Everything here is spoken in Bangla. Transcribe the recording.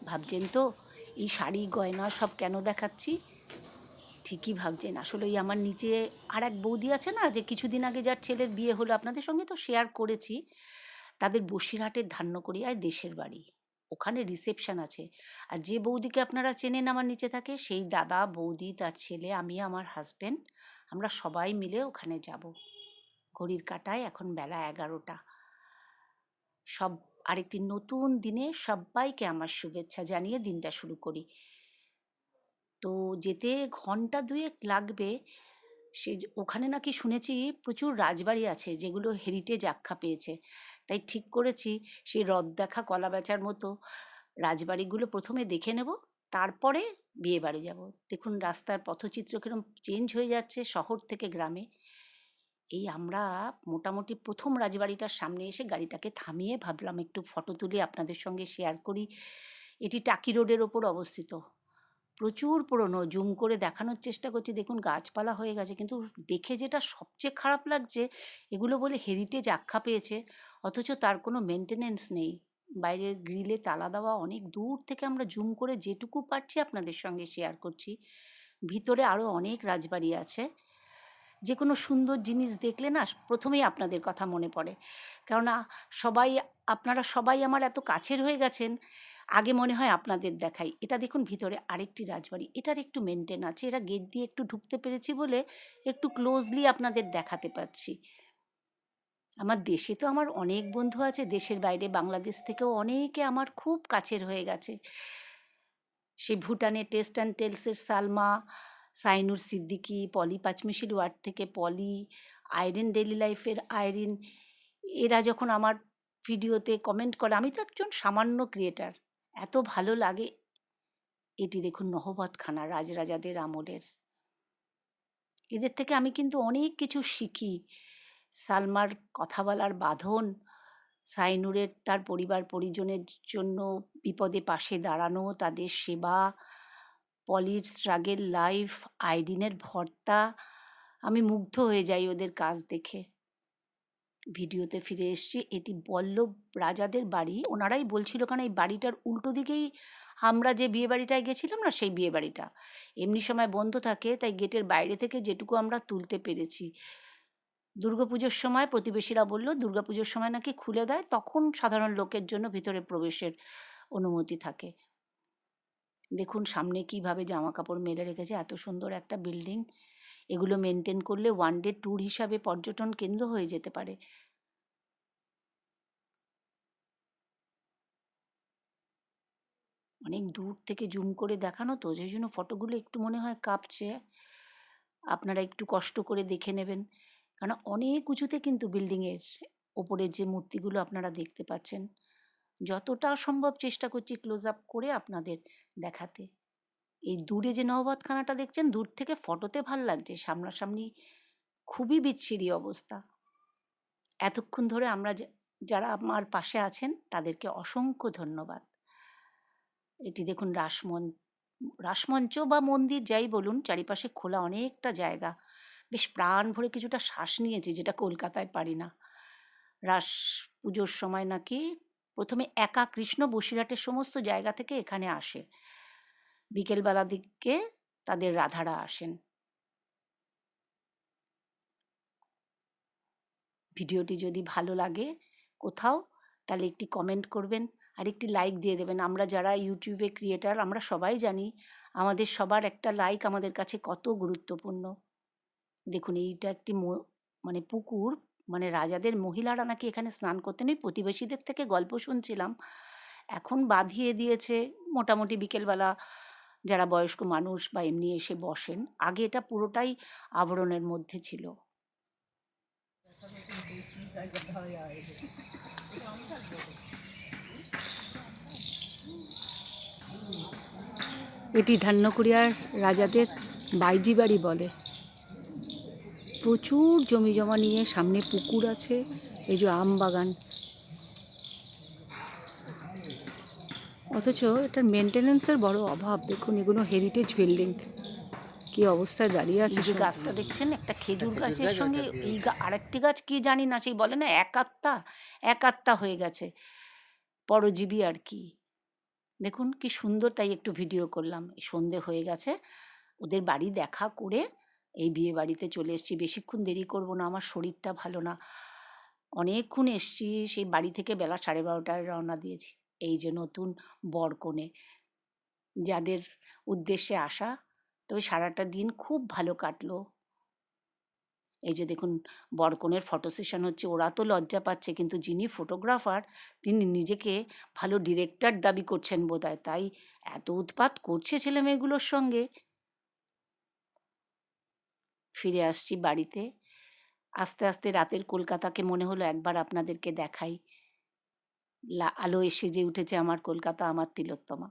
ভাবছেন তো এই শাড়ি গয়না সব কেন দেখাচ্ছি? ঠিকই ভাবছেন। আসলে ওই আমার নিচে আর এক বৌদি আছে না, যে কিছুদিন আগে যার ছেলের বিয়ে হলো, আপনাদের সঙ্গে তো শেয়ার করেছি। তাদের বসিরহাটের ধান্যকুড়িয়ায় দেশের বাড়ি। ওখানে রিসেপশন আছে। আর যে বৌদিকে আপনারা চেনেন আমার নিচে থাকে, সেই দাদা, বৌদি, তার ছেলে, আমি, আমার হাসব্যান্ড, আমরা সবাই মিলে ওখানে যাব। ঘড়ির কাঁটায় এখন বেলা 11টা। সব আরেকটি নতুন দিনে সব্বাইকে আমার শুভেচ্ছা জানিয়ে দিনটা শুরু করি। তো যেতে ঘন্টা ২ লাগবে। ওখানে নাকি শুনেছি প্রচুর রাজবাড়ি আছে যেগুলো হেরিটেজ আখ্যা পেয়েছে। তাই ঠিক করেছি সেই রথ দেখা কলা বেচার মতো রাজবাড়িগুলো প্রথমে দেখে নেব, তারপরে বিয়েবাড়ি যাব। দেখুন রাস্তার পথচিত্র কিরম চেঞ্জ হয়ে যাচ্ছে শহর থেকে গ্রামে। এই আমরা মোটামুটি প্রথম রাজবাড়িটার সামনে এসে গাড়িটাকে থামিয়ে ভাবলাম একটু ফটো তুলে আপনাদের সঙ্গে শেয়ার করি। এটি টাকি রোডের ওপর অবস্থিত। প্রচুর পুরনো, জুম করে দেখানোর চেষ্টা করছি, দেখুন গাছপালা হয়ে গেছে, কিন্তু দেখে যেটা সবচেয়ে খারাপ লাগছে, এগুলো বলে হেরিটেজ আখ্যা পেয়েছে, অথচ তার কোনো মেনটেনেন্স নেই। বাইরের গ্রিলে তালা দেওয়া, অনেক দূর থেকে আমরা জুম করে যেটুকু পারছি আপনাদের সঙ্গে শেয়ার করছি। ভিতরে আরও অনেক রাজবাড়ি আছে। যে কোনো সুন্দর জিনিস দেখলে না প্রথমেই আপনাদের কথা মনে পড়ে, কেননা সবাই, আপনারা সবাই আমার এত কাছের হয়ে গেছেন। আগে মনে হয় আপনাদের দেখাই। এটা দেখুন ভিতরে আরেকটি রাজবাড়ি, এটার একটু মেনটেন আছে, এরা গেট দিয়ে একটু ঢুকতে পেরেছি বলে একটু ক্লোজলি আপনাদের দেখাতে পাচ্ছি। আমার দেশে তো আমার অনেক বন্ধু আছে, দেশের বাইরে বাংলাদেশ থেকেও অনেকে আমার খুব কাছের হয়ে গেছে। সেই ভুটানে টেস্ট অ্যান্ড টেলসের সালমা, সাইনুর সিদ্দিকী, পলি পাঁচমিশির ওয়ার্ড থেকে পলি, আইরিন ডেইলি লাইফের আইরিন, এরা যখন আমার ভিডিওতে কমেন্ট করে, আমি তো একজন সামান্য ক্রিয়েটার, এত ভালো লাগে। এটি দেখুন নহবতখানা, রাজরাজাদের আমলের। এদের থেকে আমি কিন্তু অনেক কিছু শিখি। সালমার কথা বলার বাঁধন, সাইনুরের তার পরিবার পরিজনের জন্য বিপদে পাশে দাঁড়ানো, তাদের সেবা, পলির স্ট্রাগেল লাইফ, আইরিনের ভর্তা, আমি মুগ্ধ হয়ে যাই ওদের কাজ দেখে। ভিডিওতে ফিরে এসছি। এটি বল্লভ রাজাদের বাড়ি, ওনারাই বলছিল, কারণ এই বাড়িটার উল্টো দিকেই আমরা যে বিয়ে বাড়িটায় গেছিলাম না, সেই বিয়ে বাড়িটা এমনি সময় বন্ধ থাকে, তাই গেটের বাইরে থেকে যেটুকু আমরা তুলতে পেরেছি। দুর্গাপুজোর সময় প্রতিবেশীরা বলল দুর্গাপুজোর সময় নাকি খুলে দেয়, তখন সাধারণ লোকের জন্য ভিতরে প্রবেশের অনুমতি থাকে। দেখুন সামনে কিভাবে জামা কাপড় মেলে রেখেছে, এত সুন্দর একটা বিল্ডিং। এগুলো মেনটেন করলে ওয়ান ডে ট্যুর হিসাবে পর্যটন কেন্দ্র হয়ে যেতে পারে। অনেক দূর থেকে জুম করে দেখানো তো, সেই জন্য ফটোগুলো একটু মনে হয় কাঁপছে। আপনারা একটু কষ্ট করে দেখে নেবেন, কারণ অনেক উঁচুতে কিন্তু বিল্ডিংয়ের ওপরের যে মূর্তিগুলো আপনারা দেখতে পাচ্ছেন। যতটা সম্ভব চেষ্টা করছি ক্লোজ আপ করে আপনাদের দেখাতে। এই দূরে যে নহবতখানাটা দেখছেন, দূর থেকে ফটোতে ভাল লাগছে, সামনাসামনি খুবই বিচ্ছিরি অবস্থা। এতক্ষণ ধরে আমরা যারা আমার পাশে আছেন তাদেরকে অসংখ্য ধন্যবাদ। এটি দেখুন রাসমঞ্চ বা মন্দির যাই বলুন, চারিপাশে খোলা অনেকটা জায়গা। বেশ প্রাণ ভরে কিছুটা শ্বাস নিয়েছি, যেটা কলকাতায় পারি না। রাস পুজোর সময় নাকি প্রথমে একা কৃষ্ণ বসিরহাটের সমস্ত জায়গা থেকে এখানে আসে, বিকেলবেলা দিকে তাদের রাধারা আসেন। ভিডিওটি যদি ভালো লাগে কোথাও, তাহলে একটি কমেন্ট করবেন আর একটি লাইক দিয়ে দেবেন। আমরা যারা ইউটিউবে ক্রিয়েটার, আমরা সবাই জানি আমাদের সবার একটা লাইক আমাদের কাছে কত গুরুত্বপূর্ণ। দেখুন এইটা একটি মানে পুকুর, মানে রাজাদের মহিলারা নাকি এখানে স্নান করতেন, ওই প্রতিবেশীদের থেকে গল্প শুনছিলাম। এখন বাঁধিয়ে দিয়েছে, মোটামুটি বিকেলবেলা যারা বয়স্ক মানুষ বা এমনি এসে বসেন। আগে এটা পুরোটাই আবরণের মধ্যে ছিল। এটি ধান্যকুড়িয়ার রাজাদের বাইজি বাড়ি বলে। প্রচুর জমি জমা নিয়ে সামনে পুকুর আছে, এই যে আম বাগান, অথচ এটার মেনটেনেন্সের বড় অভাব। দেখুন এগুলো হেরিটেজ বিল্ডিং, কি অবস্থায় দাঁড়িয়ে আছে। যে গাছটা দেখছেন একটা খেজুর গাছের সঙ্গে এই আরেকটি গাছ কি জানি না, সেই বলে না এক আত্মা হয়ে গেছে, পরজীবী আর কি। দেখুন কি সুন্দর, তাই একটু ভিডিও করলাম। এই সন্ধে হয়ে গেছে। ওদের বাড়ি দেখা করে এই বিয়েবাড়িতে চলে এসেছি। বেশিক্ষণ দেরি করব না, আমার শরীরটা ভালো না। অনেকক্ষণ এসছি, সেই বাড়ি থেকে বেলা 12:30টায় রওনা দিয়েছি। এই যে নতুন বর-কনে যাদের উদ্দেশ্যে আসা, তো ওই সারাটা দিন খুব ভালো কাটলো। এই যে দেখুন বর-কনের ফটো সেশন হচ্ছে। ওরা তো লজ্জা পাচ্ছে, কিন্তু যিনি ফটোগ্রাফার তিনি নিজেকে ভালো ডিরেক্টর দাবি করছেন বোধহয়। তাই এত উৎপাত করছে ছেলেমেয়েগুলোর সঙ্গে। ফিরে আসছি বাড়িতে। আস্তে, আস্তে রাতের কলকাতাকে মনে হলো একবার আপনাদেরকে দেখাই। আলো এসে যে উঠেছে আমার কলকাতা, আমার তিলোত্তমা।